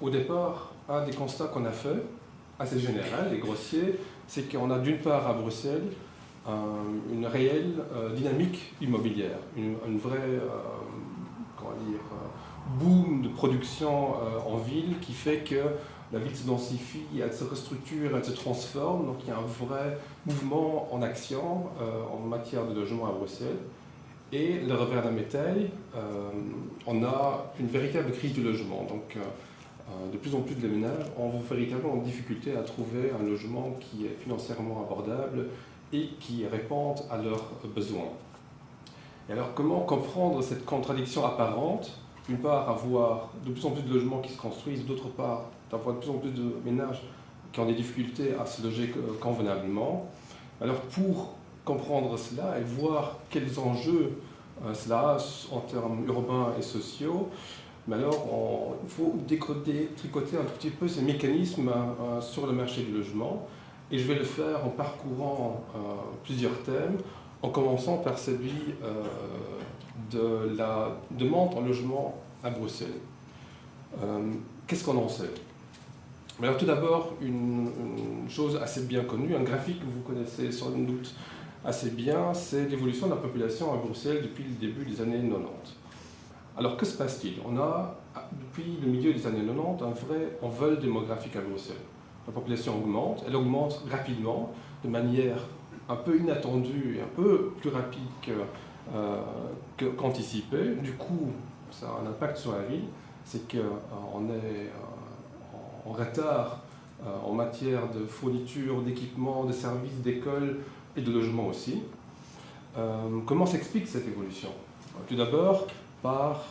au départ, un des constats qu'on a fait, assez général et grossier, c'est qu'on a d'une part à Bruxelles une réelle dynamique immobilière, une vraie comment dire, boom de production en ville qui fait que la ville se densifie, elle se restructure, elle se transforme, donc il y a un vrai mouvement en action en matière de logement à Bruxelles. Et le revers de la médaille, on a une véritable crise du logement. Donc, de plus en plus de ménages ont véritablement en difficulté à trouver un logement qui est financièrement abordable et qui réponde à leurs besoins. Et alors, comment comprendre cette contradiction apparente? D'une part, avoir de plus en plus de logements qui se construisent, d'autre part, d'avoir de plus en plus de ménages qui ont des difficultés à se loger convenablement. Alors, pour comprendre cela et voir quels enjeux cela a en termes urbains et sociaux, mais alors il faut tricoter un tout petit peu ces mécanismes sur le marché du logement. Et je vais le faire en parcourant plusieurs thèmes, en commençant par celui de la demande en logement à Bruxelles. Qu'est-ce qu'on en sait? Alors tout d'abord, une chose assez bien connue, un graphique que vous connaissez sans doute assez bien, c'est l'évolution de la population à Bruxelles depuis le début des années 90. Alors que se passe-t-il? On a, depuis le milieu des années 90, un vrai envol démographique à Bruxelles. La population augmente, elle augmente rapidement, de manière un peu inattendue et un peu plus rapide qu'anticipée. Du coup, ça a un impact sur la ville, c'est qu'on est en retard en matière de fourniture, d'équipements, de services, d'écoles et de logements aussi. Comment s'explique cette évolution? Tout d'abord, par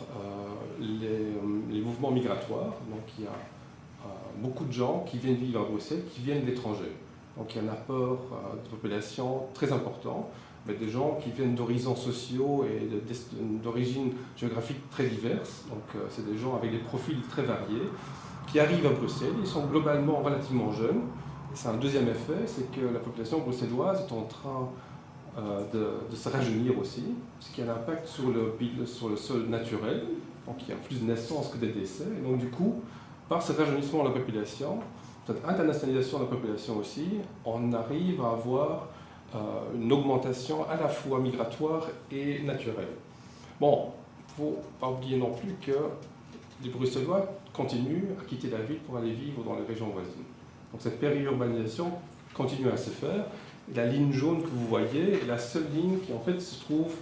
les mouvements migratoires. Donc il y a beaucoup de gens qui viennent vivre à Bruxelles, qui viennent de l'étranger. Donc il y a un apport de population très important, avec des gens qui viennent d'horizons sociaux et d'origines géographiques très diverses. Donc c'est des gens avec des profils très variés, qui arrivent à Bruxelles. Ils sont globalement relativement jeunes. C'est un deuxième effet, c'est que la population bruxelloise est en train de se rajeunir aussi, ce qui a un impact sur le sol naturel. Donc il y a plus de naissances que des décès. Et donc du coup, par ce rajeunissement de la population, cette internationalisation de la population aussi, on arrive à avoir une augmentation à la fois migratoire et naturelle. Bon, il ne faut pas oublier non plus que les Bruxellois continuent à quitter la ville pour aller vivre dans les régions voisines. Donc cette périurbanisation continue à se faire. Et la ligne jaune que vous voyez est la seule ligne qui en fait se trouve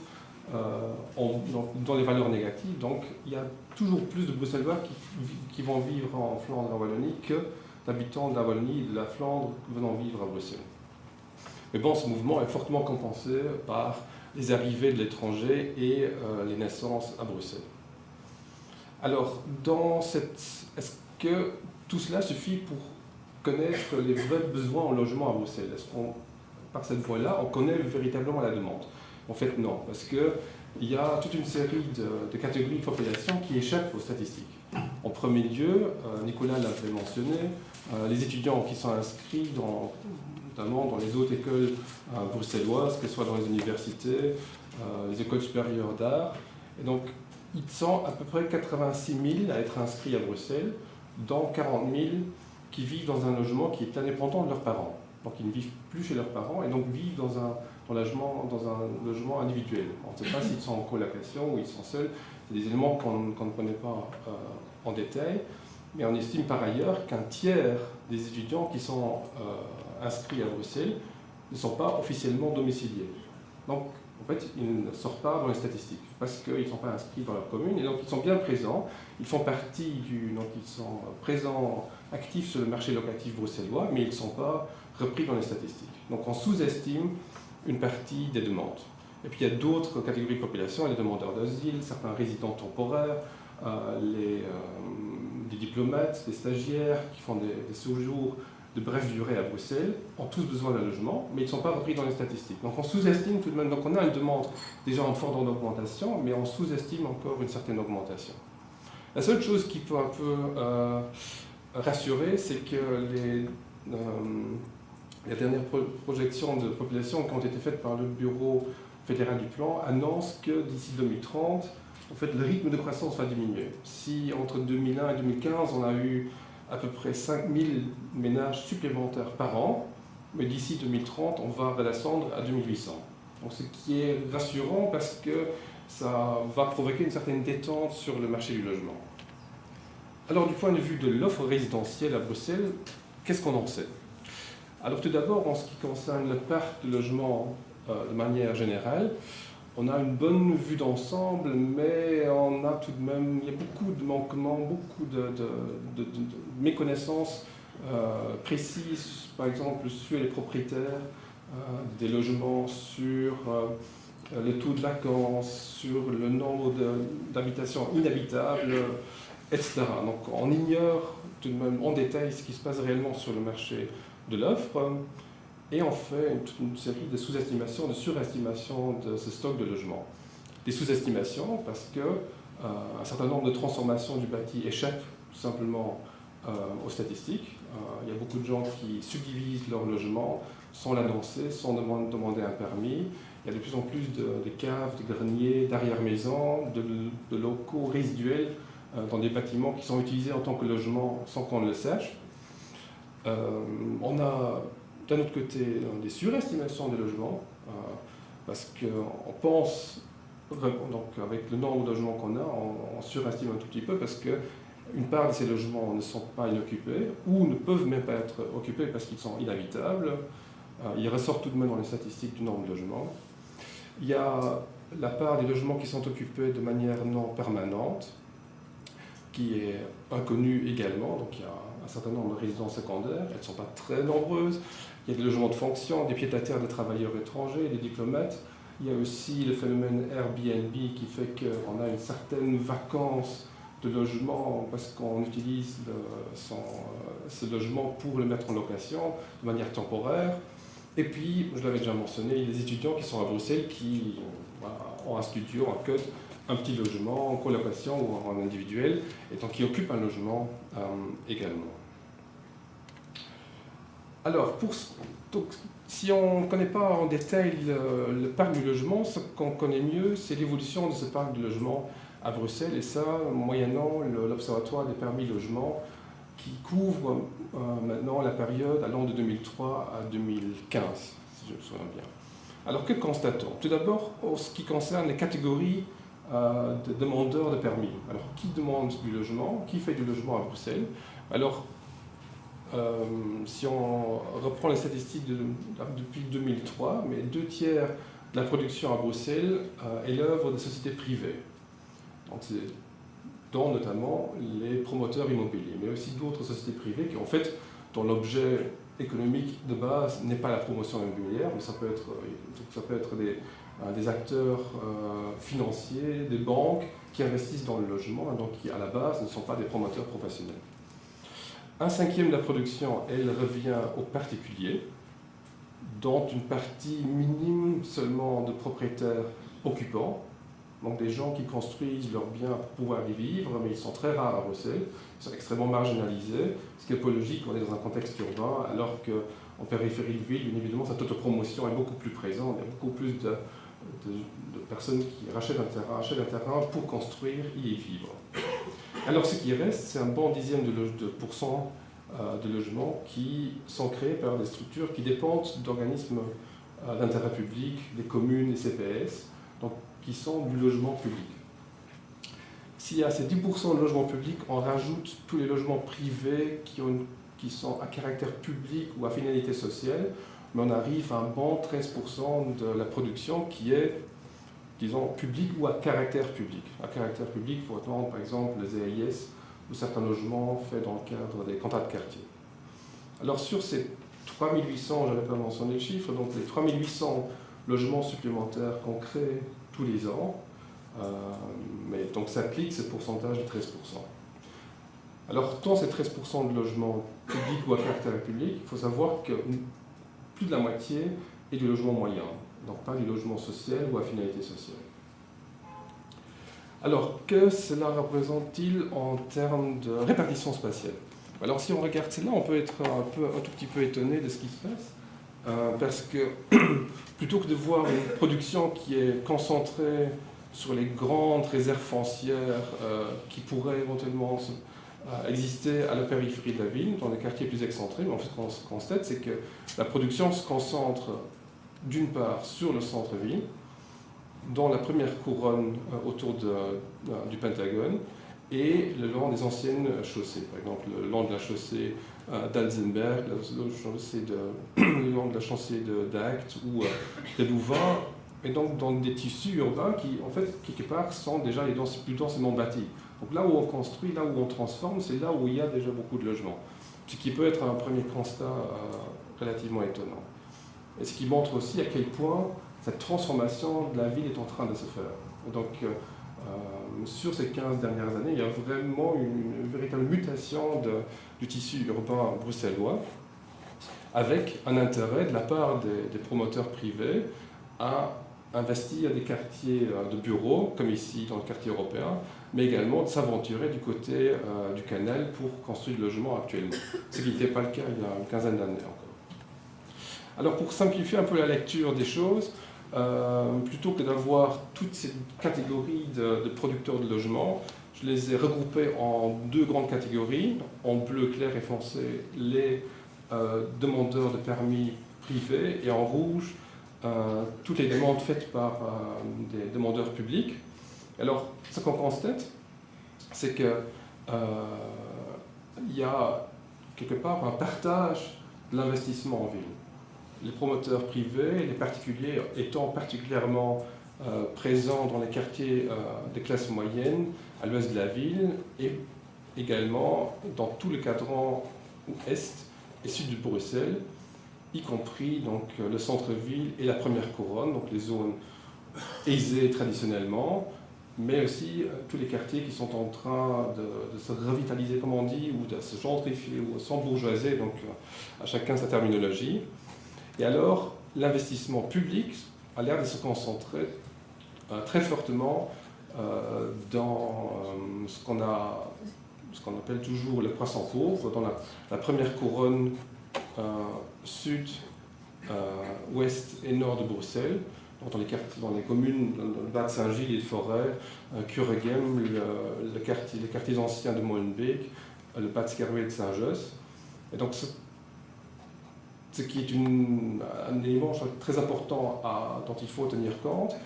dans les valeurs négatives. Donc il y a toujours plus de Bruxellois qui vont vivre en Flandre et en Wallonie que d'habitants de la Wallonie et de la Flandre venant vivre à Bruxelles. Mais bon, ce mouvement est fortement compensé par les arrivées de l'étranger et les naissances à Bruxelles. Alors, est-ce que tout cela suffit pour connaître les vrais besoins en logement à Bruxelles? Est-ce qu'on, par cette voie-là, on connaît véritablement la demande? En fait, non, parce qu'il y a toute une série de catégories de population qui échappent aux statistiques. En premier lieu, Nicolas l'avait mentionné, les étudiants qui sont inscrits notamment dans les hautes écoles bruxelloises, que ce soit dans les universités, les écoles supérieures d'art. Et donc, ils sont à peu près 86 000 à être inscrits à Bruxelles, dont 40 000 qui vivent dans un logement qui est indépendant de leurs parents. Donc ils ne vivent plus chez leurs parents et donc vivent dans un logement individuel. On ne sait pas s'ils sont en colocation ou ils sont seuls. C'est des éléments qu'on ne connaît pas en détail. Mais on estime par ailleurs qu'un tiers des étudiants qui sont inscrits à Bruxelles ne sont pas officiellement domiciliés. Donc en fait, ils ne sortent pas dans les statistiques parce qu'ils ne sont pas inscrits dans leur commune et donc ils sont bien présents. Ils font partie donc ils sont présents, actifs sur le marché locatif bruxellois, mais ils ne sont pas repris dans les statistiques. Donc on sous-estime une partie des demandes. Et puis il y a d'autres catégories de population, les demandeurs d'asile, certains résidents temporaires, les diplomates, les stagiaires qui font des séjours de brève durée à Bruxelles, ont tous besoin d'un logement, mais ils ne sont pas repris dans les statistiques. Donc on sous-estime tout de même, donc on a une demande déjà en forte augmentation, mais on sous-estime encore une certaine augmentation. La seule chose qui peut un peu rassurer, c'est que les dernières projections de population qui ont été faites par le Bureau fédéral du plan annoncent que d'ici 2030, en fait, le rythme de croissance va diminuer. Si entre 2001 et 2015, on a eu à peu près 5000 ménages supplémentaires par an, mais d'ici 2030, on va redescendre à 2800. Donc, ce qui est rassurant parce que ça va provoquer une certaine détente sur le marché du logement. Alors, du point de vue de l'offre résidentielle à Bruxelles, qu'est-ce qu'on en sait? Alors, tout d'abord, en ce qui concerne le parc de logements de manière générale, on a une bonne vue d'ensemble, mais on a tout de même, il y a beaucoup de manquements, beaucoup de méconnaissances précises, par exemple sur les propriétaires des logements, sur le taux de vacances, sur le nombre d'habitations inhabitables, etc. Donc on ignore tout de même en détail ce qui se passe réellement sur le marché de l'offre. Et on fait une série de sous-estimations, de surestimations de ce stock de logements. Des sous-estimations parce qu'un certain nombre de transformations du bâti échappent tout simplement aux statistiques. Il y a beaucoup de gens qui subdivisent leur logement sans l'annoncer, sans demander un permis. Il y a de plus en plus de caves, de greniers, d'arrière-maisons, de locaux résiduels dans des bâtiments qui sont utilisés en tant que logement sans qu'on le sache. On a d'un autre côté des surestimations des logements, parce qu'on pense, donc avec le nombre de logements qu'on a, on surestime un tout petit peu parce qu'une part de ces logements ne sont pas inoccupés ou ne peuvent même pas être occupés parce qu'ils sont inhabitables. Ils ressortent tout de même dans les statistiques du nombre de logements. Il y a la part des logements qui sont occupés de manière non permanente, qui est inconnue également. Donc il y a un certain nombre de résidences secondaires, elles ne sont pas très nombreuses. Il y a des logements de fonction, des pieds-à-terre de travailleurs étrangers, des diplomates. Il y a aussi le phénomène Airbnb qui fait qu'on a une certaine vacance de logement parce qu'on utilise ce logement pour le mettre en location de manière temporaire. Et puis, je l'avais déjà mentionné, il y a des étudiants qui sont à Bruxelles qui ont un studio, un cut, un petit logement en colocation ou en individuel, et donc qui occupent un logement également. Alors, donc, si on ne connaît pas en détail le parc du logement, ce qu'on connaît mieux, c'est l'évolution de ce parc du logement à Bruxelles, et ça, moyennant l'Observatoire des permis logement, qui couvre maintenant la période allant de 2003 à 2015, si je me souviens bien. Alors, que constatons? Tout d'abord, en ce qui concerne les catégories de demandeurs de permis. Alors, qui demande du logement? Qui fait du logement à Bruxelles? Alors, si on reprend les statistiques depuis 2003, mais 2/3 de la production à Bruxelles est l'œuvre des sociétés privées. Donc, dont notamment les promoteurs immobiliers, mais aussi d'autres sociétés privées qui, en fait, dont l'objet économique de base n'est pas la promotion immobilière, mais ça peut être des acteurs financiers, des banques qui investissent dans le logement, et donc qui, à la base, ne sont pas des promoteurs professionnels. 1/5 de la production, elle revient aux particuliers, dont une partie minime seulement de propriétaires occupants, donc des gens qui construisent leurs biens pour pouvoir y vivre, mais ils sont très rares à Bruxelles, ils sont extrêmement marginalisés, ce qui est peu logique, on est dans un contexte urbain, alors qu'en périphérie de ville, bien évidemment, cette autopromotion est beaucoup plus présente, il y a beaucoup plus de personnes qui achètent un terrain pour construire et y vivre. Alors ce qui reste, c'est un bon dixième de pourcent de logements qui sont créés par des structures qui dépendent d'organismes d'intérêt public, des communes et CPS, donc qui sont du logement public. S'il y a ces 10% de logements publics, on rajoute tous les logements privés qui sont à caractère public ou à finalité sociale, mais on arrive à un bon 13% de la production qui est, disons, public ou à caractère public. À caractère public, il faut attendre par exemple les EIS ou certains logements faits dans le cadre des contrats de quartier. Alors sur ces 3800, je n'avais pas mentionné le chiffre, donc les 3800 logements supplémentaires qu'on crée tous les ans, mais donc s'applique ce pourcentage de 13%. Alors dans ces 13% de logements publics ou à caractère public, il faut savoir que plus de la moitié est du logement moyen, donc pas du logement social ou à finalité sociale. Alors, que cela représente-t-il en termes de répartition spatiale? Alors, si on regarde cela, on peut être un tout petit peu étonné de ce qui se passe, parce que plutôt que de voir une production qui est concentrée sur les grandes réserves foncières qui pourraient éventuellement exister à la périphérie de la ville, dans les quartiers plus excentrés. Mais en fait, ce qu'on constate, c'est que la production se concentre d'une part sur le centre-ville, dans la première couronne autour du Pentagone, et le long des anciennes chaussées. Par exemple, le long de la chaussée d'Alzenberg, le long de la chaussée d'Act ou de Louvain, et donc dans des tissus urbains qui, en fait, quelque part, sont déjà plus densément bâtis. Donc là où on construit, là où on transforme, c'est là où il y a déjà beaucoup de logements. Ce qui peut être un premier constat relativement étonnant. Et ce qui montre aussi à quel point cette transformation de la ville est en train de se faire. Et donc, sur ces 15 dernières années, il y a vraiment une véritable mutation du tissu urbain bruxellois, avec un intérêt de la part des promoteurs privés à investir des quartiers de bureaux, comme ici dans le quartier européen, mais également de s'aventurer du côté du canal pour construire du logement actuellement, ce qui n'était pas le cas il y a une quinzaine d'années encore. Alors pour simplifier un peu la lecture des choses, plutôt que d'avoir toutes ces catégories de producteurs de logements, je les ai regroupés en deux grandes catégories, en bleu clair et foncé, les demandeurs de permis privés, et en rouge, toutes les demandes faites par des demandeurs publics. Alors, ce qu'on constate, c'est qu'il y a quelque part un partage de l'investissement en ville. Les promoteurs privés, les particuliers étant particulièrement présents dans les quartiers des classes moyennes à l'ouest de la ville et également dans tout le cadran est et sud de Bruxelles, y compris donc, le centre-ville et la première couronne, donc les zones aisées traditionnellement, mais aussi tous les quartiers qui sont en train de se revitaliser, comme on dit, ou de se gentrifier ou s'embourgeoiser, donc à chacun sa terminologie. Et alors, l'investissement public a l'air de se concentrer très fortement dans ce qu'on appelle toujours le poisson pauvre, dans la première couronne sud, ouest et nord de Bruxelles, dans les communes, dans le bas de Saint-Gilles et de Forêt, Kuregem, les quartiers anciens de Molenbeek, le bas de Scarway et de Saint-Josse. Et donc, ce qui est un élément très important dont il faut tenir compte,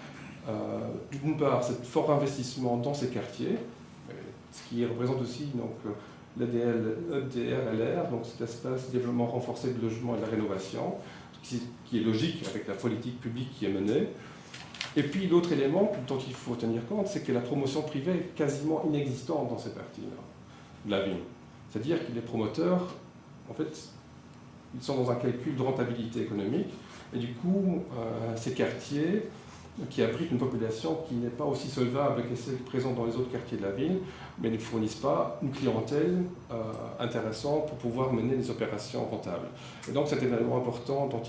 d'une part, cet fort investissement dans ces quartiers, ce qui représente aussi l'EDRLR, donc cet espace de développement renforcé de logement et de la rénovation, qui est logique avec la politique publique qui est menée. Et puis l'autre élément dont il faut tenir compte, c'est que la promotion privée est quasiment inexistante dans ces parties-là de la ville. C'est-à-dire que les promoteurs, en fait, ils sont dans un calcul de rentabilité économique, et du coup, ces quartiers qui abritent une population qui n'est pas aussi solvable que celle présente dans les autres quartiers de la ville, mais ne fournissent pas une clientèle intéressante pour pouvoir mener des opérations rentables. Et donc c'est un élément important dont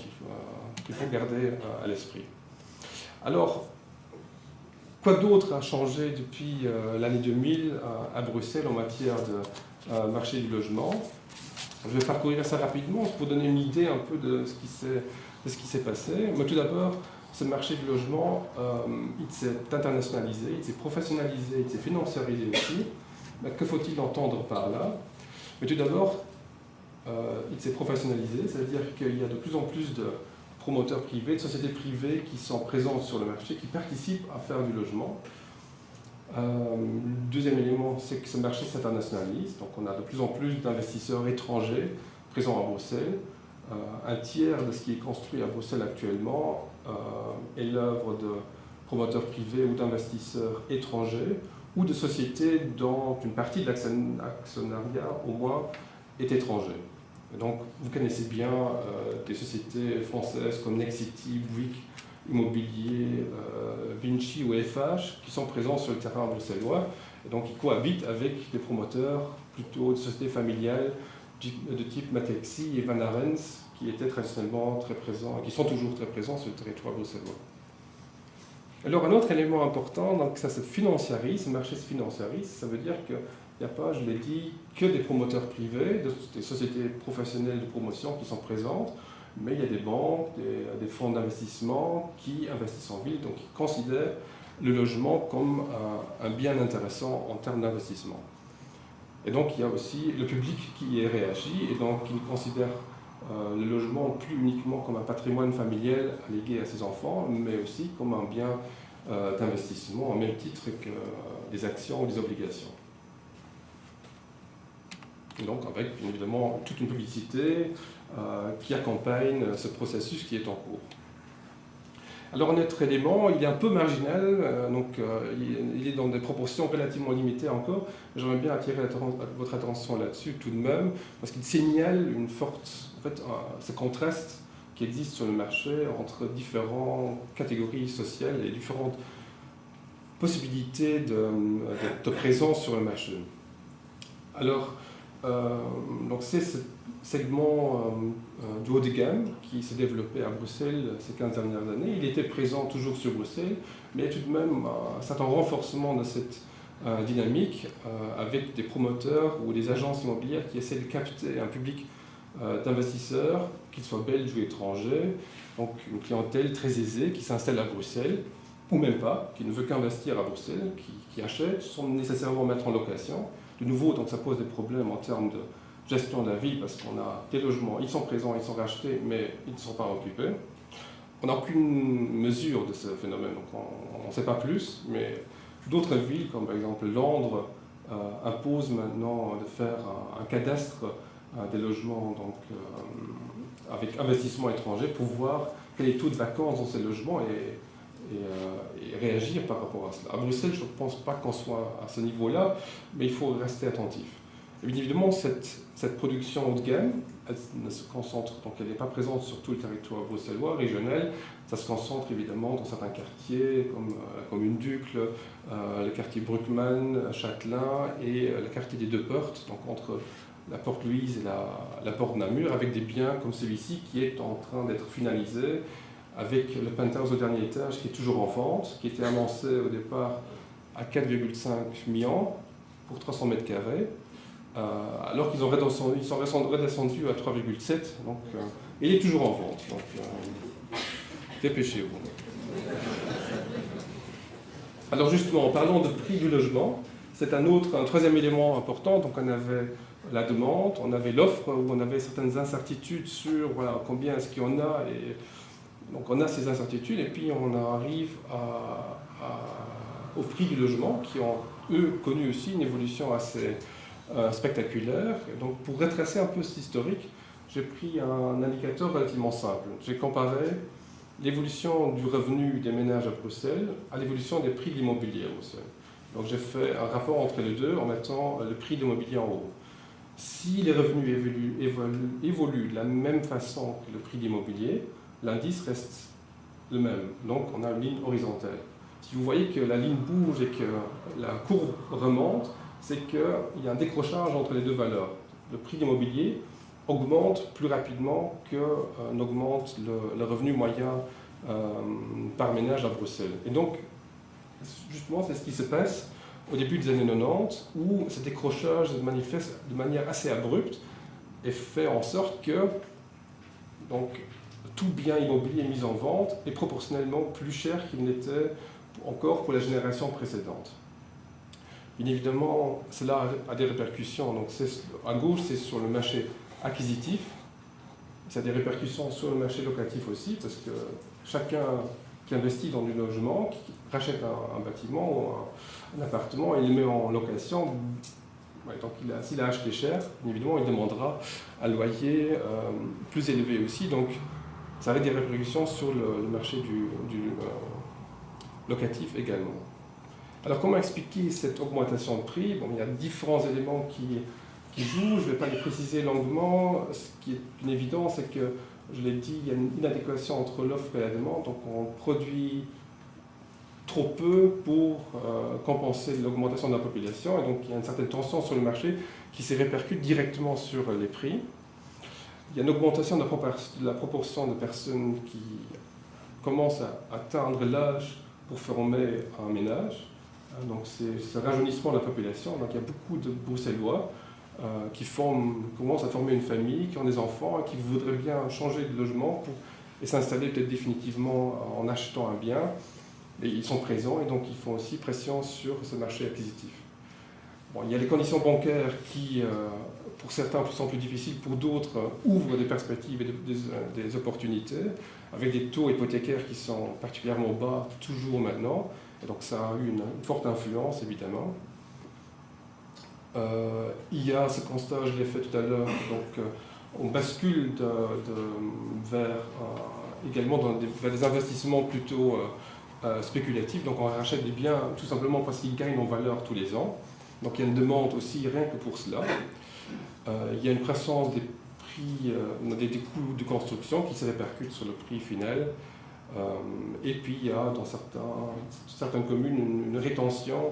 il faut garder à l'esprit. Alors, quoi d'autre a changé depuis l'année 2000 à Bruxelles en matière de marché du logement? Je vais parcourir ça rapidement pour donner une idée un peu de ce qui s'est passé. Mais tout d'abord, ce marché du logement, il s'est internationalisé, il s'est professionnalisé, il s'est financiarisé aussi. Mais que faut-il entendre par là? Mais tout d'abord, il s'est professionnalisé, c'est-à-dire qu'il y a de plus en plus de promoteurs privés, de sociétés privées qui sont présentes sur le marché, qui participent à faire du logement. Deuxième élément, c'est que ce marché s'internationalise, donc on a de plus en plus d'investisseurs étrangers présents à Bruxelles. Un tiers de ce qui est construit à Bruxelles actuellement est l'œuvre de promoteurs privés ou d'investisseurs étrangers ou de sociétés dont une partie de l'actionnariat au moins est étranger. Et donc vous connaissez bien des sociétés françaises comme Nexity, Bouygues Immobilier, Vinci ou FH qui sont présents sur le terrain bruxellois et donc qui cohabitent avec des promoteurs plutôt de sociétés familiales de type Matexi et Van Arens qui étaient traditionnellement très présents, qui sont toujours très présents sur le territoire bruxellois. Alors un autre élément important, donc ça se financiarise, ce marché se financiarise, ça veut dire qu'il n'y a pas, je l'ai dit, que des promoteurs privés, des sociétés professionnelles de promotion qui sont présentes, mais il y a des banques, des fonds d'investissement qui investissent en ville, donc qui considèrent le logement comme un bien intéressant en termes d'investissement. Et donc il y a aussi le public qui y réagit et donc qui considère le logement plus uniquement comme un patrimoine familial légué à ses enfants, mais aussi comme un bien d'investissement, au même titre que des actions ou des obligations. Et donc avec bien évidemment toute une publicité qui accompagne ce processus qui est en cours. Alors un autre élément, il est un peu marginal, il est dans des proportions relativement limitées encore. J'aimerais bien attirer votre attention là-dessus tout de même, parce qu'il signale une forte, ce contraste qui existe sur le marché entre différentes catégories sociales et différentes possibilités de présence sur le marché. Alors, donc c'est ce segment du haut de gamme qui s'est développé à Bruxelles ces 15 dernières années. Il était présent toujours sur Bruxelles, mais il y a tout de même un certain renforcement de cette dynamique avec des promoteurs ou des agences immobilières qui essaient de capter un public d'investisseurs, qu'ils soient belges ou étrangers, donc une clientèle très aisée qui s'installe à Bruxelles, ou même pas, qui ne veut qu'investir à Bruxelles, qui achète, sans nécessairement mettre en location. De nouveau, donc ça pose des problèmes en termes de gestion de la ville, parce qu'on a des logements, ils sont présents, ils sont rachetés, mais ils ne sont pas occupés. On n'a aucune mesure de ce phénomène, donc on ne sait pas plus, mais d'autres villes, comme par exemple Londres, imposent maintenant de faire un cadastre des logements avec investissement étranger pour voir quel est le taux de vacances dans ces logements et réagir par rapport à cela. À Bruxelles, je ne pense pas qu'on soit à ce niveau-là, mais il faut rester attentif. Et bien évidemment, cette production haut de gamme, elle ne se concentre, donc elle n'est pas présente sur tout le territoire bruxellois, régional, ça se concentre évidemment dans certains quartiers, comme la commune d'Uccle, le quartier Bruckmann, Châtelain et le quartier des Deux Portes, donc entre la Porte Louise et la Porte Namur, avec des biens comme celui-ci qui est en train d'être finalisé, avec le penthouse au dernier étage qui est toujours en vente, qui était annoncé au départ à 4,5 millions pour 300 mètres carrés, alors qu'ils sont redescendus à 3,7, donc il est toujours en vente, donc dépêchez-vous. Alors justement, en parlant de prix du logement, c'est un troisième élément important. Donc on avait la demande, on avait l'offre, où on avait certaines incertitudes sur combien est-ce qu'il y en a. Et donc on a ces incertitudes, et puis on arrive au prix du logement, qui ont, eux, connu aussi une évolution assez spectaculaire. Et donc pour retracer un peu cet historique, j'ai pris un indicateur relativement simple. J'ai comparé l'évolution du revenu des ménages à Bruxelles à l'évolution des prix de l'immobilier à Bruxelles. Donc j'ai fait un rapport entre les deux en mettant le prix de l'immobilier en haut. Si les revenus évoluent de la même façon que le prix de l'immobilier, l'indice reste le même. Donc on a une ligne horizontale. Si vous voyez que la ligne bouge et que la courbe remonte, c'est qu'il y a un décrochage entre les deux valeurs. Le prix de l'immobilier augmente plus rapidement que n'augmente le revenu moyen par ménage à Bruxelles. Et donc, justement, c'est ce qui se passe au début des années 90, où ce décrochage se manifeste de manière assez abrupte et fait en sorte que donc, tout bien immobilier mis en vente est proportionnellement plus cher qu'il n'était encore pour la génération précédente. Bien évidemment, cela a des répercussions. Donc, à gauche, c'est sur le marché acquisitif. Ça a des répercussions sur le marché locatif aussi, parce que chacun qui investit dans du logement, qui rachète un bâtiment ou un appartement et il le met en location, donc s'il a acheté cher, bien évidemment, il demandera un loyer plus élevé aussi. Donc, ça a des répercussions sur le marché du locatif également. Alors, comment expliquer cette augmentation de prix? Bon, il y a différents éléments qui jouent, je ne vais pas les préciser longuement. Ce qui est une évidence, c'est que, je l'ai dit, il y a une inadéquation entre l'offre et la demande, donc on produit trop peu pour compenser l'augmentation de la population, et donc il y a une certaine tension sur le marché qui se répercute directement sur les prix. Il y a une augmentation de la proportion de personnes qui commencent à atteindre l'âge pour former un ménage. Donc c'est ce rajeunissement de la population. Donc il y a beaucoup de Bruxellois qui commencent à former une famille, qui ont des enfants et qui voudraient bien changer de logement et s'installer peut-être définitivement en achetant un bien. mais ils sont présents et donc ils font aussi pression sur ce marché acquisitif. Bon, il y a les conditions bancaires qui, pour certains, sont plus difficiles, pour d'autres, ouvrent des perspectives et des opportunités, avec des taux hypothécaires qui sont particulièrement bas toujours maintenant. Et donc ça a eu une forte influence, évidemment. Il y a ce constat, je l'ai fait tout à l'heure, donc on bascule vers également vers des investissements plutôt spéculatifs. Donc on rachète des biens tout simplement parce qu'ils gagnent en valeur tous les ans. Donc il y a une demande aussi rien que pour cela. Il y a une croissance des prix, des coûts de construction qui se répercutent sur le prix final. Et puis il y a dans certaines communes une rétention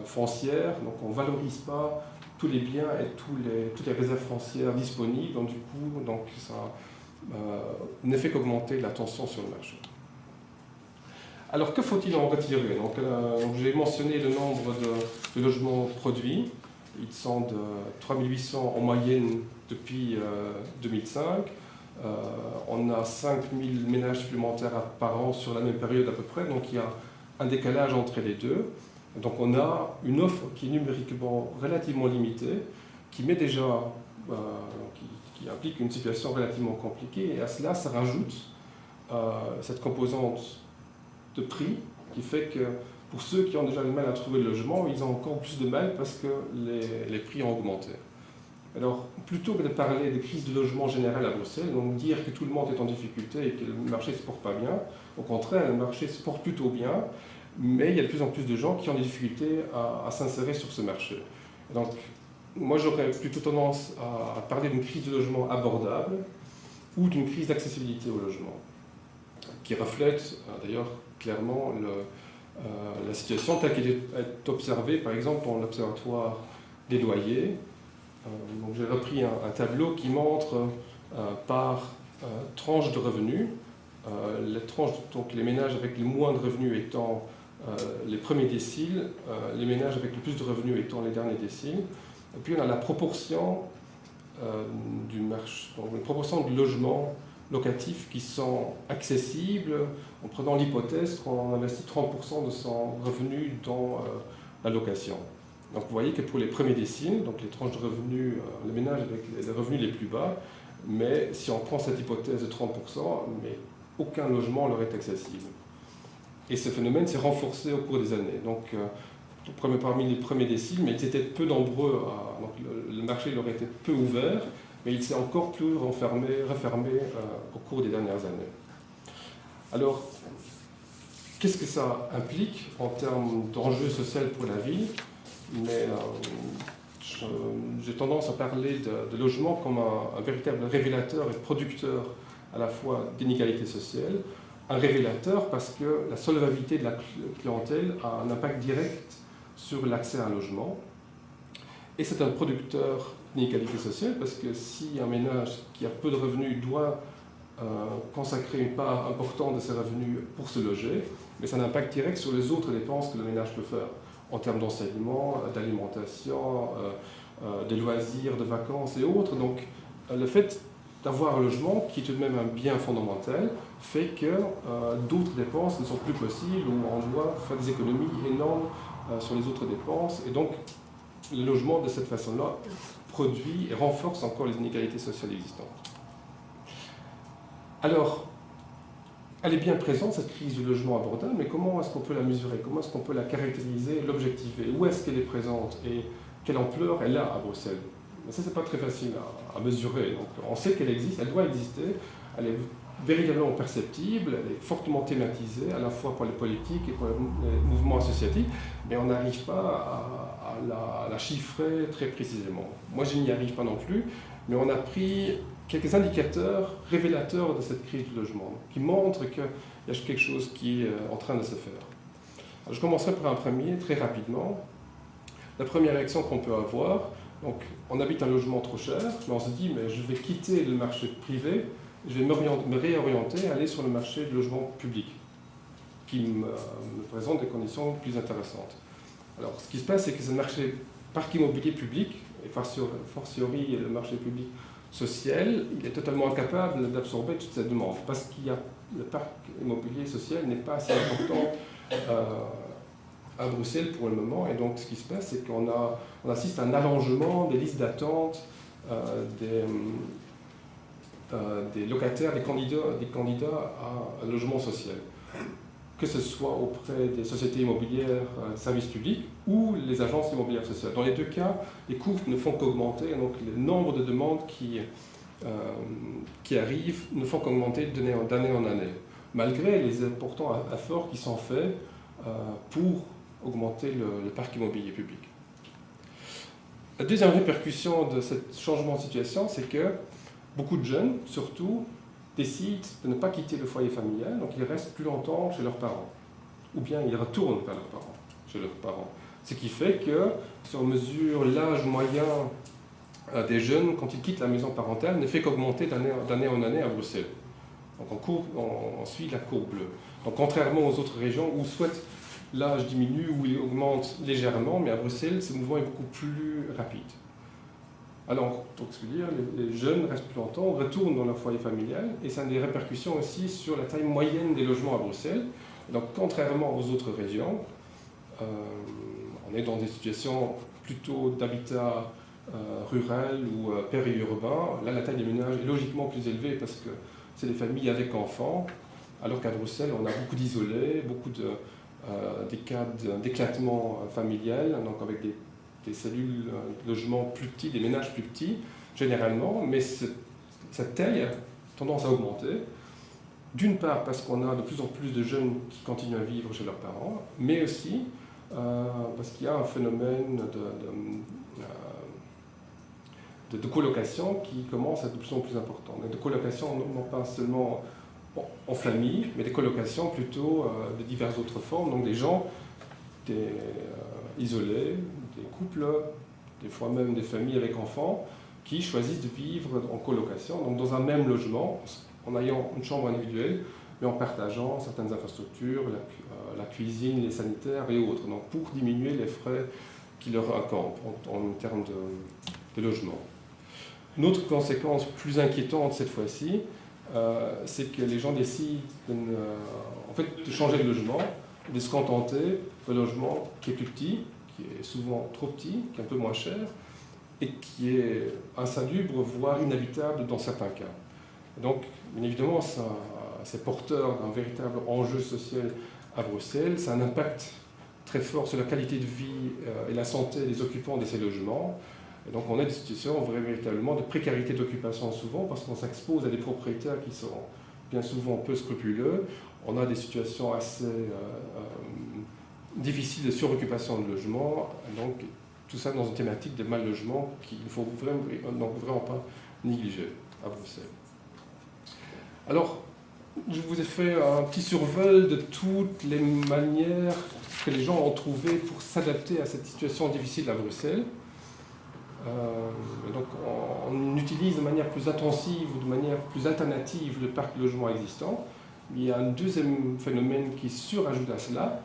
foncière, donc on ne valorise pas tous les biens et toutes les réserves foncières disponibles, donc du coup ça ne fait qu'augmenter la tension sur le marché. Alors que faut-il en retirer? Donc, j'ai mentionné le nombre de logements produits. Ils sont de 3800 en moyenne depuis 2005. On a 5000 ménages supplémentaires par an sur la même période à peu près, donc il y a un décalage entre les deux. Donc on a une offre qui est numériquement relativement limitée, qui met déjà, qui implique une situation relativement compliquée, et à cela, ça rajoute cette composante de prix qui fait que pour ceux qui ont déjà du mal à trouver le logement, ils ont encore plus de mal parce que les prix ont augmenté. Alors, plutôt que de parler de crise de logement générale à Bruxelles, donc dire que tout le monde est en difficulté et que le marché ne se porte pas bien, au contraire, le marché se porte plutôt bien, mais il y a de plus en plus de gens qui ont des difficultés à s'insérer sur ce marché. Donc, moi, j'aurais plutôt tendance à parler d'une crise de logement abordable ou d'une crise d'accessibilité au logement, qui reflète d'ailleurs clairement la situation telle qu'elle est observée, par exemple, dans l'Observatoire des loyers. Donc j'ai repris un tableau qui montre par tranche de revenus, les tranches, donc les ménages avec le moins de revenus étant les premiers déciles, les ménages avec le plus de revenus étant les derniers déciles. Et puis on a la proportion du marché, donc une proportion de logements locatifs qui sont accessibles en prenant l'hypothèse qu'on investit 30% de son revenu dans la location. Donc vous voyez que pour les premiers déciles, donc les tranches de revenus, les ménages avec les revenus les plus bas, mais si on prend cette hypothèse de 30%, mais aucun logement leur est accessible. Et ce phénomène s'est renforcé au cours des années. Donc parmi les premiers déciles, mais ils étaient peu nombreux, donc le marché leur était peu ouvert, mais il s'est encore plus refermé au cours des dernières années. Alors, qu'est-ce que ça implique en termes d'enjeux sociaux pour la ville? Mais j'ai tendance à parler de logement comme un véritable révélateur et producteur à la fois d'inégalités sociales. Un révélateur parce que la solvabilité de la clientèle a un impact direct sur l'accès à un logement. Et c'est un producteur d'inégalités sociales parce que si un ménage qui a peu de revenus doit consacrer une part importante de ses revenus pour se loger, mais ça a un impact direct sur les autres dépenses que le ménage peut faire, en termes d'enseignement, d'alimentation, de loisirs, de vacances et autres. Donc le fait d'avoir un logement, qui est tout de même un bien fondamental, fait que d'autres dépenses ne sont plus possibles, ou on doit faire des économies énormes sur les autres dépenses. Et donc le logement, de cette façon-là, produit et renforce encore les inégalités sociales existantes. Alors, elle est bien présente, cette crise du logement abordable, mais comment est-ce qu'on peut la mesurer? Comment est-ce qu'on peut la caractériser, l'objectiver? Où est-ce qu'elle est présente et quelle ampleur elle a à Bruxelles? Mais ça, c'est pas très facile à mesurer. Donc, on sait qu'elle existe, elle doit exister, elle est véritablement perceptible, elle est fortement thématisée, à la fois pour les politiques et pour les mouvements associatifs, mais on n'arrive pas à la chiffrer très précisément. Moi, je n'y arrive pas non plus, mais on a pris quelques indicateurs révélateurs de cette crise du logement, qui montrent qu'il y a quelque chose qui est en train de se faire. Alors, je commencerai par un premier, très rapidement. La première réaction qu'on peut avoir, donc on habite un logement trop cher, mais on se dit, mais je vais quitter le marché privé, je vais me réorienter, aller sur le marché du logement public, qui me présente des conditions plus intéressantes. Alors, ce qui se passe, c'est que ce marché parc immobilier public, et fortiori le marché public, social, il est totalement incapable d'absorber toute cette demande parce qu'il y a le parc immobilier social n'est pas assez important à Bruxelles pour le moment. Et donc, ce qui se passe, c'est on assiste à un allongement des listes d'attente des locataires, des candidats à un logement social, que ce soit auprès des sociétés immobilières de services publics ou les agences immobilières sociales. Dans les deux cas, les courbes ne font qu'augmenter, donc le nombre de demandes qui arrivent ne font qu'augmenter d'année en année, malgré les importants efforts qui sont faits pour augmenter le parc immobilier public. La deuxième répercussion de ce changement de situation, c'est que beaucoup de jeunes, surtout, décident de ne pas quitter le foyer familial, donc ils restent plus longtemps chez leurs parents, ou bien ils retournent vers leurs parents, chez leurs parents. Ce qui fait que, si on mesure l'âge moyen des jeunes, quand ils quittent la maison parentale, ne fait qu'augmenter d'année en année à Bruxelles. Donc on suit la courbe bleue. Donc contrairement aux autres régions où soit l'âge diminue ou il augmente légèrement, mais à Bruxelles, ce mouvement est beaucoup plus rapide. Alors, donc, ce que je veux dire, les jeunes restent plus longtemps, retournent dans leur foyer familial, et ça a des répercussions aussi sur la taille moyenne des logements à Bruxelles. Et donc, contrairement aux autres régions, on est dans des situations plutôt d'habitat rural ou périurbain. Là, la taille des ménages est logiquement plus élevée parce que c'est des familles avec enfants, alors qu'à Bruxelles, on a beaucoup d'isolés, beaucoup des cas d'éclatement familial, donc avec des cellules de logement plus petits, des ménages plus petits, généralement, mais cette taille a tendance à augmenter. D'une part parce qu'on a de plus en plus de jeunes qui continuent à vivre chez leurs parents, mais aussi parce qu'il y a un phénomène de colocation qui commence à être de plus en plus important. De colocation non pas seulement en famille, mais des colocations plutôt de diverses autres formes, donc des gens isolés, des couples, des fois même des familles avec enfants, qui choisissent de vivre en colocation, donc dans un même logement, en ayant une chambre individuelle, mais en partageant certaines infrastructures, la cuisine, les sanitaires et autres, donc pour diminuer les frais qui leur incombent en termes de logement. Une autre conséquence plus inquiétante cette fois-ci, c'est que les gens décident de changer de logement, de se contenter d'un logement qui est plus petit, qui est souvent trop petit, qui est un peu moins cher, et qui est insalubre, voire inhabitable dans certains cas. Et donc, bien évidemment, c'est porteur d'un véritable enjeu social à Bruxelles. Ça a un impact très fort sur la qualité de vie et la santé des occupants de ces logements. Et donc, on a des situations véritablement de précarité d'occupation souvent, parce qu'on s'expose à des propriétaires qui sont bien souvent peu scrupuleux. On a des situations assez difficiles de suroccupation de logements. Donc, tout ça dans une thématique de mal logement qu'il ne faut vraiment pas négliger à Bruxelles. Alors, je vous ai fait un petit survol de toutes les manières que les gens ont trouvées pour s'adapter à cette situation difficile à Bruxelles. Donc on utilise de manière plus intensive ou de manière plus alternative le parc de logement existant. Il y a un deuxième phénomène qui surajoute à cela,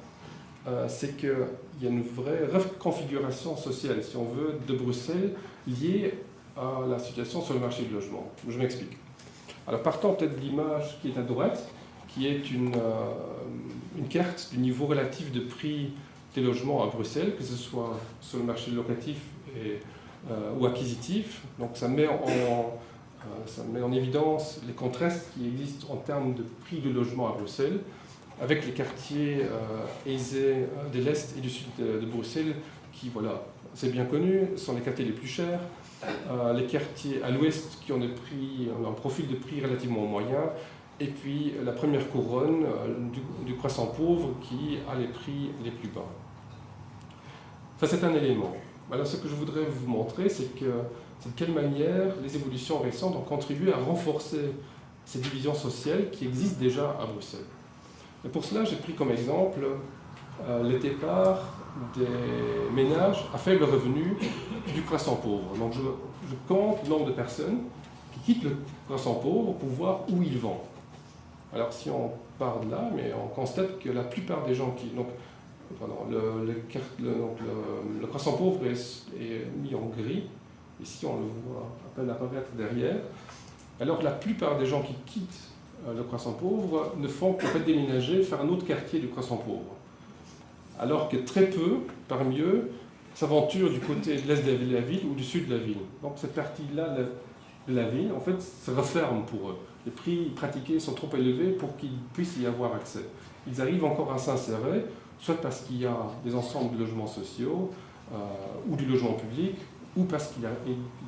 c'est qu'il y a une vraie reconfiguration sociale, si on veut, de Bruxelles liée à la situation sur le marché du logement. Je m'explique. Alors partant peut-être de l'image qui est à droite, qui est une carte du niveau relatif de prix des logements à Bruxelles, que ce soit sur le marché locatif ou acquisitif. Donc ça met en évidence les contrastes qui existent en termes de prix de logement à Bruxelles, avec les quartiers aisés de l'Est et du Sud de Bruxelles, qui, voilà, c'est bien connu, sont les quartiers les plus chers. Les quartiers à l'ouest qui ont un profil de prix relativement moyen, et puis la première couronne du croissant pauvre qui a les prix les plus bas. Ça, c'est un élément. Alors, ce que je voudrais vous montrer, c'est de quelle manière les évolutions récentes ont contribué à renforcer ces divisions sociales qui existent déjà à Bruxelles. Et pour cela, j'ai pris comme exemple le départ des ménages à faible revenu du croissant pauvre. Donc, je compte le nombre de personnes qui quittent le croissant pauvre pour voir où ils vont. Alors, si on part de là, mais on constate que la plupart des gens qui... Donc, pardon, le croissant pauvre est mis en gris, Ici, on le voit à peine apparaître derrière. Alors, la plupart des gens qui quittent le Croissant Pauvre ne font que déménager, faire un autre quartier du Croissant Pauvre. Alors que très peu, parmi eux, s'aventurent du côté de l'est de la ville ou du sud de la ville. Donc, cette partie-là de la ville, en fait, se referme pour eux. Les prix pratiqués sont trop élevés pour qu'ils puissent y avoir accès. Ils arrivent encore à s'insérer, soit parce qu'il y a des ensembles de logements sociaux ou du logement public, ou parce qu'il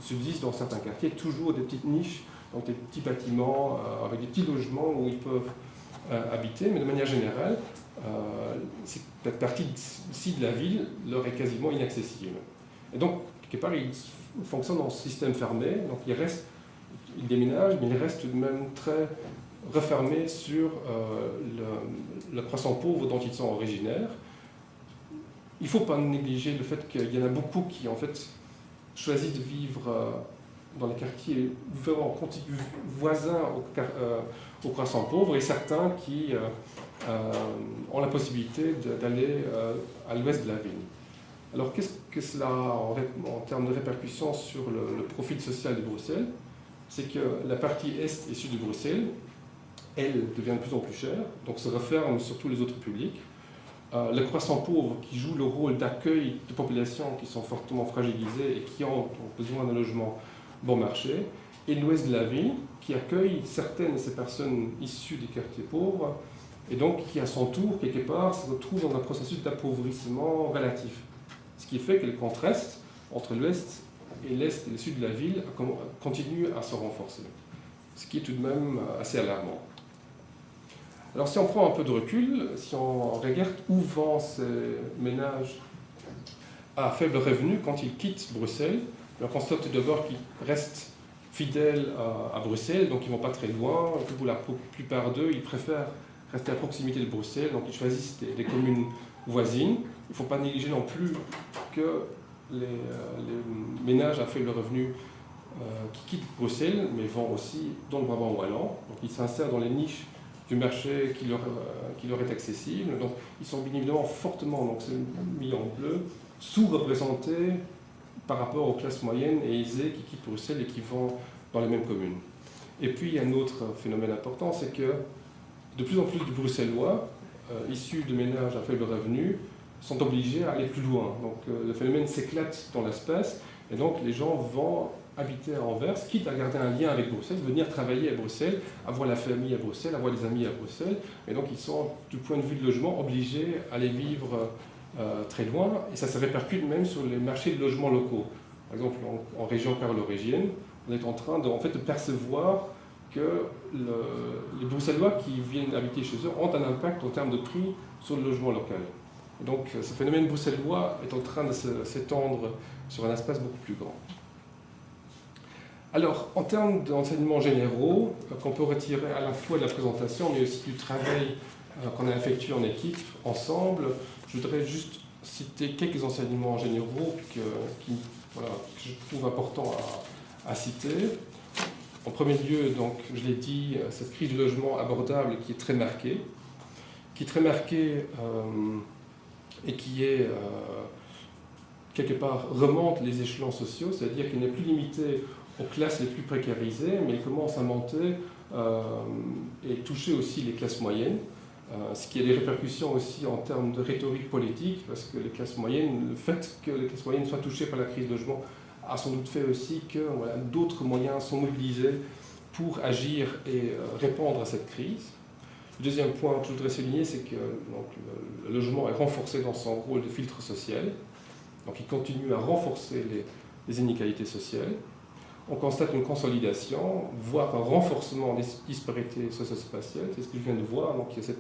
subsiste dans certains quartiers toujours des petites niches, donc des petits bâtiments avec des petits logements où ils peuvent habiter, mais de manière générale, cette partie-ci de la ville leur est quasiment inaccessible. Et donc, quelque part, ils fonctionnent en système fermé, donc ils déménagent, mais ils restent tout de même très refermés sur le Croissant Pauvre dont ils sont originaires. Il ne faut pas négliger le fait qu'il y en a beaucoup qui, en fait, choisissent de vivre dans les quartiers vraiment contigus, voisins au Croissant Pauvre, et certains qui ont la possibilité d'aller à l'ouest de la ville. Alors, qu'est-ce que cela a en termes de répercussions sur le profil social de Bruxelles? C'est que la partie est et sud de Bruxelles, elle, devient de plus en plus chère, donc se referme sur tous les autres publics. Le Croissant Pauvre, qui joue le rôle d'accueil de populations qui sont fortement fragilisées et qui ont besoin d'un logement bon marché, et l'ouest de la ville, qui accueille certaines de ces personnes issues des quartiers pauvres, et donc qui, à son tour, quelque part, se retrouve dans un processus d'appauvrissement relatif. Ce qui fait que le contraste entre l'ouest et l'est et le sud de la ville continue à se renforcer, ce qui est tout de même assez alarmant. Alors si on prend un peu de recul, si on regarde où vont ces ménages à faible revenu quand ils quittent Bruxelles, on constate tout d'abord qu'ils restent fidèles à Bruxelles, donc ils ne vont pas très loin. Pour la plupart d'eux, ils préfèrent rester à proximité de Bruxelles, donc ils choisissent des communes voisines. Il ne faut pas négliger non plus que les ménages à faible revenu qui quittent Bruxelles, mais vont aussi dans le Brabant wallon, donc ils s'insèrent dans les niches du marché qui leur est accessible. Donc ils sont bien évidemment fortement, donc c'est mis en bleu, sous-représentés par rapport aux classes moyennes et aisées qui quittent Bruxelles et qui vont dans les mêmes communes. Et puis il y a un autre phénomène important, c'est que de plus en plus de Bruxellois issus de ménages à faible revenu sont obligés à aller plus loin. Donc le phénomène s'éclate dans l'espace et donc les gens vont habiter à Anvers, quitte à garder un lien avec Bruxelles, venir travailler à Bruxelles, avoir la famille à Bruxelles, avoir des amis à Bruxelles, et donc ils sont, du point de vue de logement, obligés à aller vivre très loin, et ça se répercute même sur les marchés de logements locaux. Par exemple, en région carolingienne, on est en train de percevoir que les Bruxellois qui viennent habiter chez eux ont un impact en termes de prix sur le logement local. Et donc ce phénomène bruxellois est en train de s'étendre sur un espace beaucoup plus grand. Alors, en termes d'enseignements généraux, qu'on peut retirer à la fois de la présentation, mais aussi du travail qu'on a effectué en équipe, ensemble, je voudrais juste citer quelques enseignements généraux que je trouve importants à citer. En premier lieu, donc, je l'ai dit, cette crise du logement abordable qui est très marquée, et qui est, quelque part, remonte les échelons sociaux, c'est-à-dire qu'il n'est plus limité aux classes les plus précarisées, mais il commence à monter et toucher aussi les classes moyennes, ce qui a des répercussions aussi en termes de rhétorique politique, parce que les classes moyennes, le fait que les classes moyennes soient touchées par la crise de logement a sans doute fait aussi que d'autres moyens sont mobilisés pour agir et répondre à cette crise. Le deuxième point que je voudrais souligner, c'est que donc, le logement est renforcé dans son rôle de filtre social, donc il continue à renforcer les inégalités sociales. On constate une consolidation, voire un renforcement des disparités socio-spatiales, c'est ce que je viens de voir. Donc il y a cette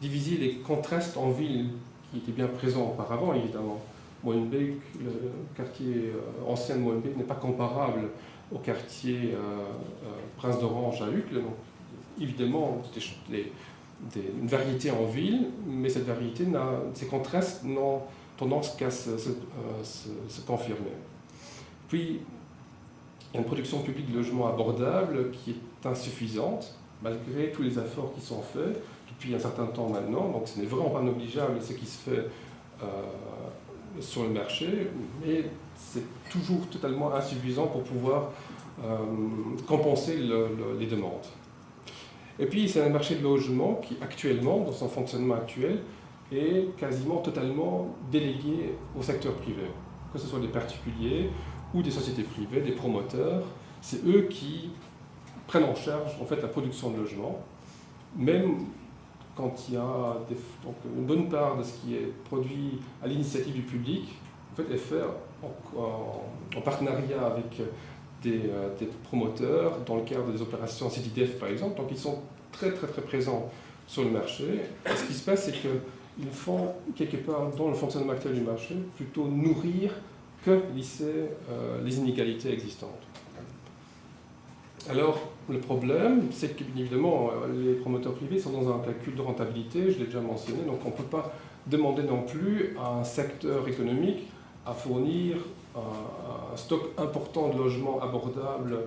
diviser les contrastes en ville qui étaient bien présents auparavant, évidemment. Molenbeek, le quartier ancien de Molenbeek n'est pas comparable au quartier Prince d'Orange à Uccle. Donc, évidemment, une variété en ville, mais cette variété, ces contrastes n'ont tendance qu'à se confirmer. Puis, il y a une production publique de logements abordables qui est insuffisante, malgré tous les efforts qui sont faits depuis un certain temps maintenant. Donc ce n'est vraiment pas négligeable ce qui se fait sur le marché, mais c'est toujours totalement insuffisant pour pouvoir compenser les demandes. Et puis c'est un marché de logement qui actuellement, dans son fonctionnement actuel, est quasiment totalement délégué au secteur privé, que ce soit des particuliers ou des sociétés privées, des promoteurs. C'est eux qui prennent en charge en fait la production de logements, même quand il y a donc une bonne part de ce qui est produit à l'initiative du public, en fait, est fait en partenariat avec des promoteurs dans le cadre des opérations CityDev par exemple. Donc ils sont très présents sur le marché. Et ce qui se passe, c'est qu'ils font quelque part dans le fonctionnement actuel du marché plutôt nourrir que lisser les inégalités existantes. Alors, le problème, c'est que, bien évidemment, les promoteurs privés sont dans un calcul de rentabilité, je l'ai déjà mentionné, donc on ne peut pas demander non plus à un secteur économique à fournir un stock important de logements abordables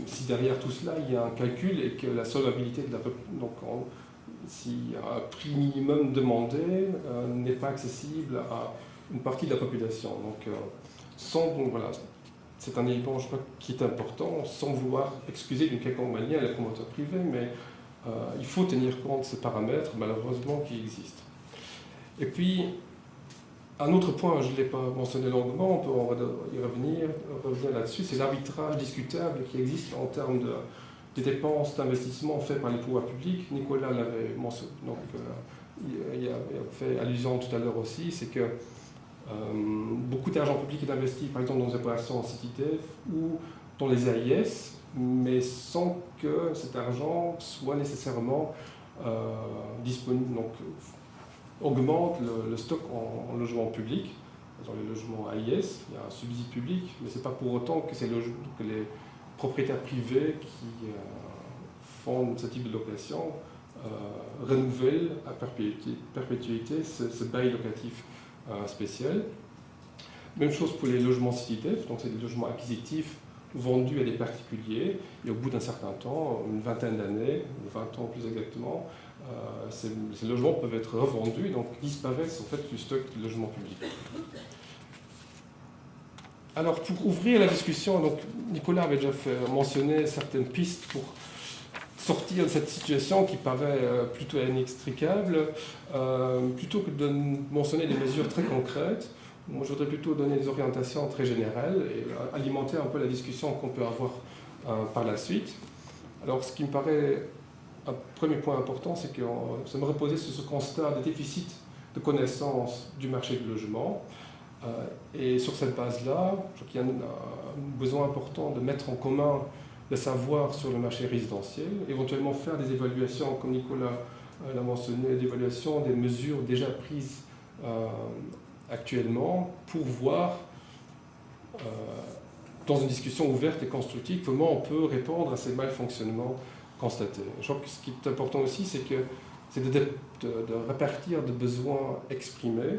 si derrière tout cela, il y a un calcul et que la solvabilité de la population, donc si un prix minimum demandé n'est pas accessible à une partie de la population. Donc voilà. C'est un élément, je crois, qui est important, sans vouloir excuser d'une quelconque manière les promoteurs privés, mais il faut tenir compte de ces paramètres, malheureusement, qui existent. Et puis, un autre point, je ne l'ai pas mentionné longuement, on peut y revenir là-dessus, c'est l'arbitrage discutable qui existe en termes des dépenses d'investissement faites par les pouvoirs publics. Nicolas l'avait mentionné, donc il a fait allusion tout à l'heure aussi, c'est que beaucoup d'argent public est investi par exemple dans des opérations en CityDev ou dans les AIS, mais sans que cet argent soit nécessairement disponible, donc augmente le stock en logement public. Dans les logements AIS, il y a un subside public, mais ce n'est pas pour autant que les propriétaires privés qui font ce type de location renouvellent à perpétuité ce bail locatif spécial. Même chose pour les logements CityDev, donc c'est des logements acquisitifs vendus à des particuliers, et au bout d'un certain temps, une vingtaine d'années, 20 ans plus exactement, ces logements peuvent être revendus, donc disparaissent en fait du stock de logements publics. Alors pour ouvrir la discussion, donc Nicolas avait déjà mentionné certaines pistes pour sortir de cette situation qui paraît plutôt inextricable, plutôt que de mentionner des mesures très concrètes. Moi, je voudrais plutôt donner des orientations très générales et alimenter un peu la discussion qu'on peut avoir par la suite. Alors, ce qui me paraît un premier point important, c'est que ça me reposer sur ce constat de déficit de connaissance du marché du logement. Et sur cette base-là, je crois qu'il y a un besoin important de mettre en commun le savoir sur le marché résidentiel, éventuellement faire des évaluations, comme Nicolas l'a mentionné, d'évaluation des mesures déjà prises actuellement pour voir, dans une discussion ouverte et constructive, comment on peut répondre à ces malfonctionnements constatés. Je crois que ce qui est important aussi, c'est de répartir des besoins exprimés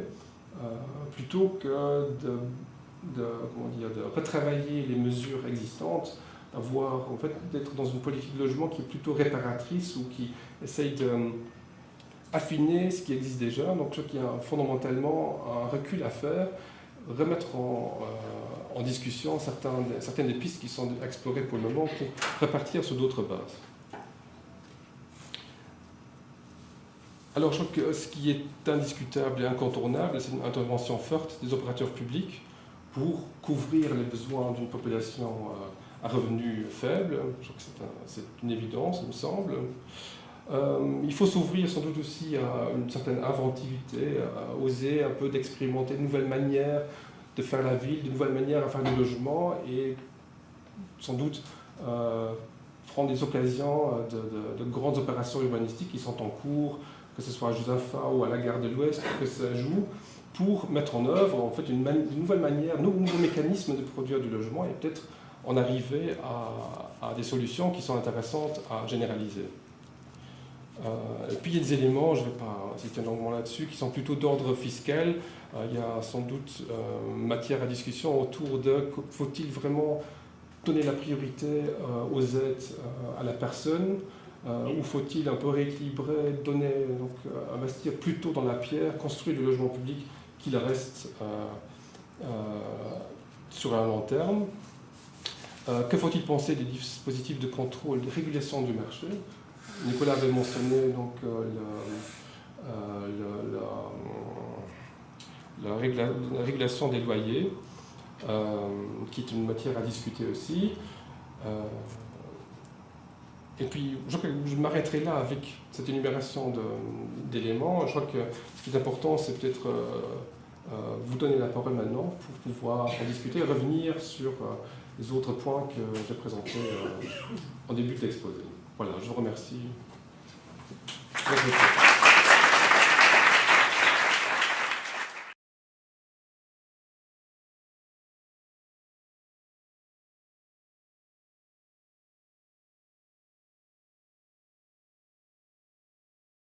plutôt que de retravailler les mesures existantes, d'être dans une politique de logement qui est plutôt réparatrice ou qui essaye d'affiner ce qui existe déjà. Donc je crois qu'il y a fondamentalement un recul à faire, remettre en discussion certaines des pistes qui sont explorées pour le moment pour repartir sur d'autres bases. Alors je crois que ce qui est indiscutable et incontournable, c'est une intervention forte des opérateurs publics pour couvrir les besoins d'une population à revenus faibles. Je crois que c'est une évidence, il me semble. Il faut s'ouvrir sans doute aussi à une certaine inventivité, à oser un peu d'expérimenter de nouvelles manières de faire la ville, de nouvelles manières à faire du logement et sans doute prendre des occasions de grandes opérations urbanistiques qui sont en cours, que ce soit à Josaphat ou à la gare de l'Ouest, que ça joue, pour mettre en œuvre en fait, une nouvelle manière, un nouveau mécanisme de produire du logement et peut-être en arriver à des solutions qui sont intéressantes à généraliser. Et puis il y a des éléments, je ne vais pas insister longuement là-dessus, qui sont plutôt d'ordre fiscal. Il y a sans doute matière à discussion autour de faut-il vraiment donner la priorité aux aides à la personne ou faut-il un peu rééquilibrer, investir plutôt dans la pierre, construire du logement public qu'il reste sur un long terme. Que faut-il penser des dispositifs de contrôle, de régulation du marché? Nicolas avait mentionné donc, la régulation des loyers, qui est une matière à discuter aussi. Et puis, je m'arrêterai là avec cette énumération d'éléments. Je crois que ce qui est important, c'est peut-être vous donner la parole maintenant pour pouvoir en discuter et revenir sur les autres points que j'ai présentés en début de l'exposé. Voilà, je vous remercie.